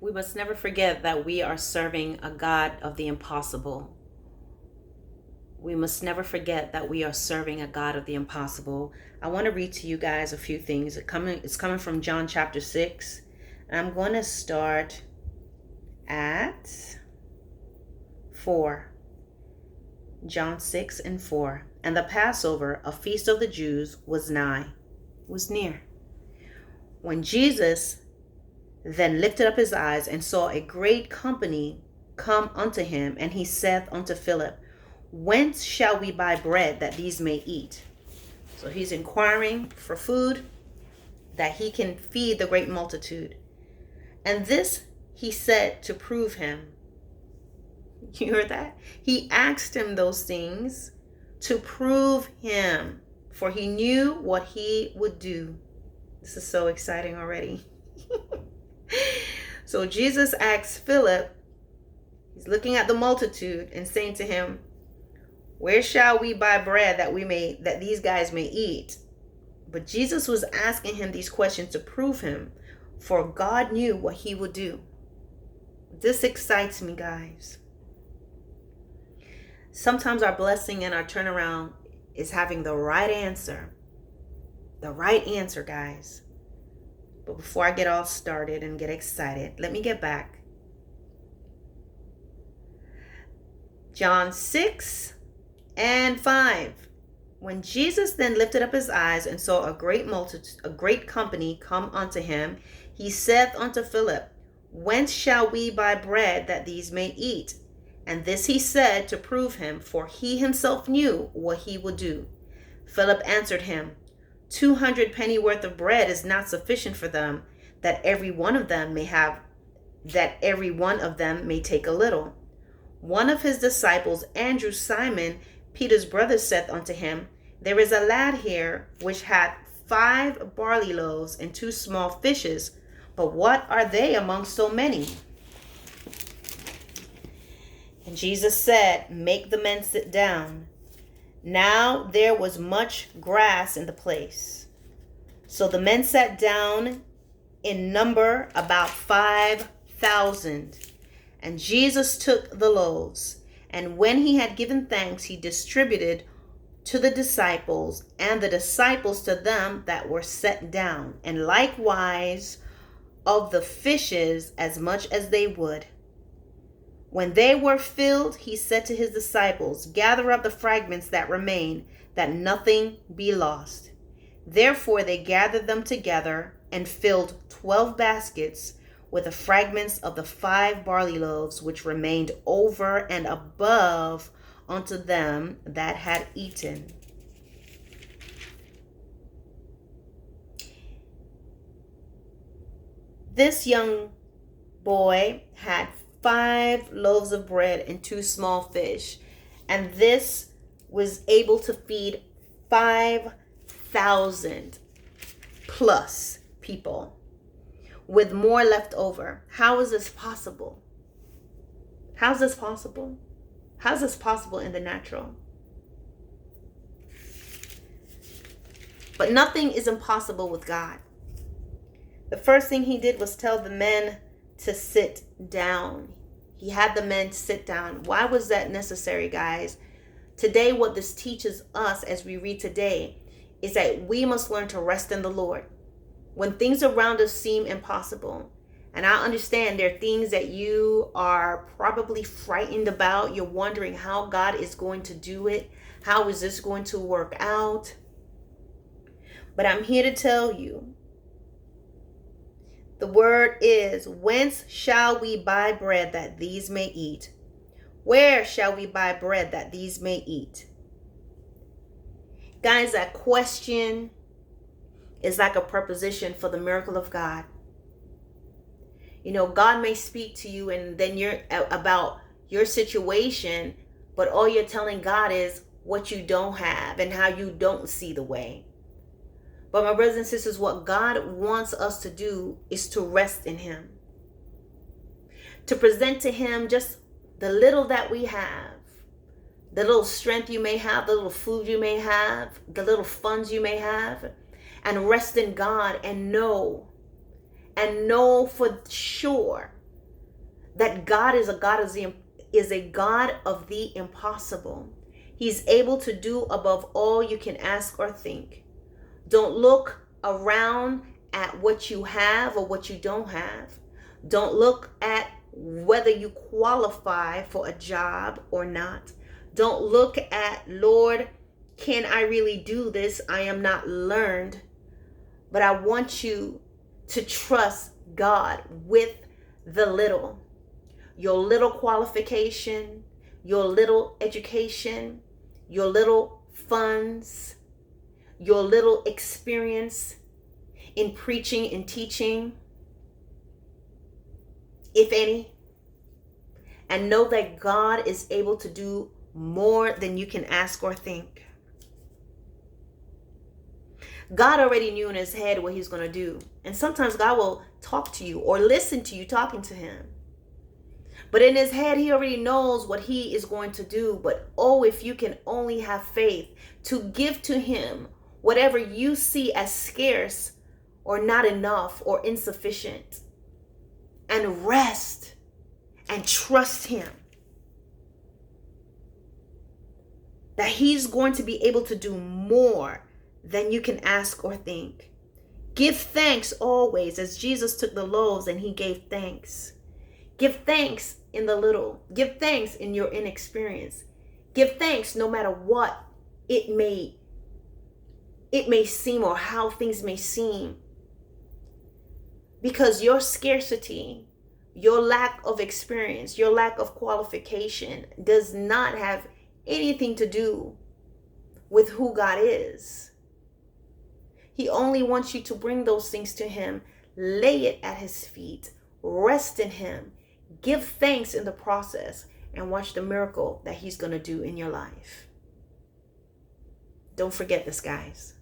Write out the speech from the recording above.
We must never forget that we are serving a God of the impossible. We must never forget that we are serving a God of the impossible. I want to read to you guys a few things. It's coming from John chapter 6. And I'm going to start at 4. John 6 and 4. And the Passover, a feast of the Jews, was near. When Jesus then lifted up his eyes and saw a great company come unto him, and he saith unto Philip, Whence shall we buy bread that these may eat? So he's inquiring for food that he can feed the great multitude. And this he said to prove him. You heard that? He asked him those things to prove him, for he knew what he would do. This is so exciting already. So Jesus asked Philip, he's looking at the multitude and saying to him, where shall we buy bread that these guys may eat? But Jesus was asking him these questions to prove him, for God knew what he would do. This excites me, guys. Sometimes our blessing and our turnaround is having the right answer. The right answer, guys. But before I get all started and get excited, let me get back. John 6 and 5. When Jesus then lifted up his eyes and saw a great company come unto him, he saith unto Philip, Whence shall we buy bread that these may eat? And this he said to prove him, for he himself knew what he would do. Philip answered him, 200 pennyworth of bread is not sufficient for them, that every one of them may take a little. One of his disciples, Andrew, Simon, Peter's brother, saith unto him, There is a lad here which hath 5 barley loaves and 2 small fishes, but what are they among so many? And Jesus said, Make the men sit down. Now there was much grass in the place. So the men sat down, in number about 5,000. And Jesus took the loaves, and when he had given thanks, he distributed to the disciples, and the disciples to them that were set down, and likewise of the fishes as much as they would. When they were filled, he said to his disciples, Gather up the fragments that remain, that nothing be lost. Therefore they gathered them together and filled 12 baskets with the fragments of the 5 barley loaves which remained over and above unto them that had eaten. This young boy had 5 loaves of bread and 2 small fish, and this was able to feed 5,000 plus people with more left over. How is this possible? How's this possible? How's this possible in the natural? But nothing is impossible with God. The first thing he did was tell the men to sit down. He had the men sit down. Why was that necessary, guys? Today, what this teaches us as we read today is that we must learn to rest in the Lord. When things around us seem impossible, and I understand there are things that you are probably frightened about. You're wondering how God is going to do it. How is this going to work out? But I'm here to tell you, the word is, whence shall we buy bread that these may eat? Where shall we buy bread that these may eat? Guys, that question is like a preposition for the miracle of God. You know, God may speak to you and then you're about your situation, but all you're telling God is what you don't have and how you don't see the way. But my brothers and sisters, what God wants us to do is to rest in him. To present to him just the little that we have. The little strength you may have, the little food you may have, the little funds you may have. And rest in God and know for sure that God is a God of the impossible. He's able to do above all you can ask or think. Don't look around at what you have or what you don't have. Don't look at whether you qualify for a job or not. Don't look at, Lord, can I really do this? I am not learned. But I want you to trust God with the little. Your little qualification, your little education, your little funds, your little experience in preaching and teaching, if any. And know that God is able to do more than you can ask or think. God already knew in his head what he's going to do. And sometimes God will talk to you or listen to you talking to him. But in his head, he already knows what he is going to do. But oh, if you can only have faith to give to him whatever you see as scarce or not enough or insufficient, and rest and trust him that he's going to be able to do more than you can ask or think. Give thanks always, as Jesus took the loaves and he gave thanks. Give thanks in the little. Give thanks in your inexperience. Give thanks no matter what it may seem or how things may seem. Because your scarcity, your lack of experience, your lack of qualification does not have anything to do with who God is. He only wants you to bring those things to him, lay it at his feet, rest in him, give thanks in the process, and watch the miracle that he's going to do in your life. Don't forget this, guys.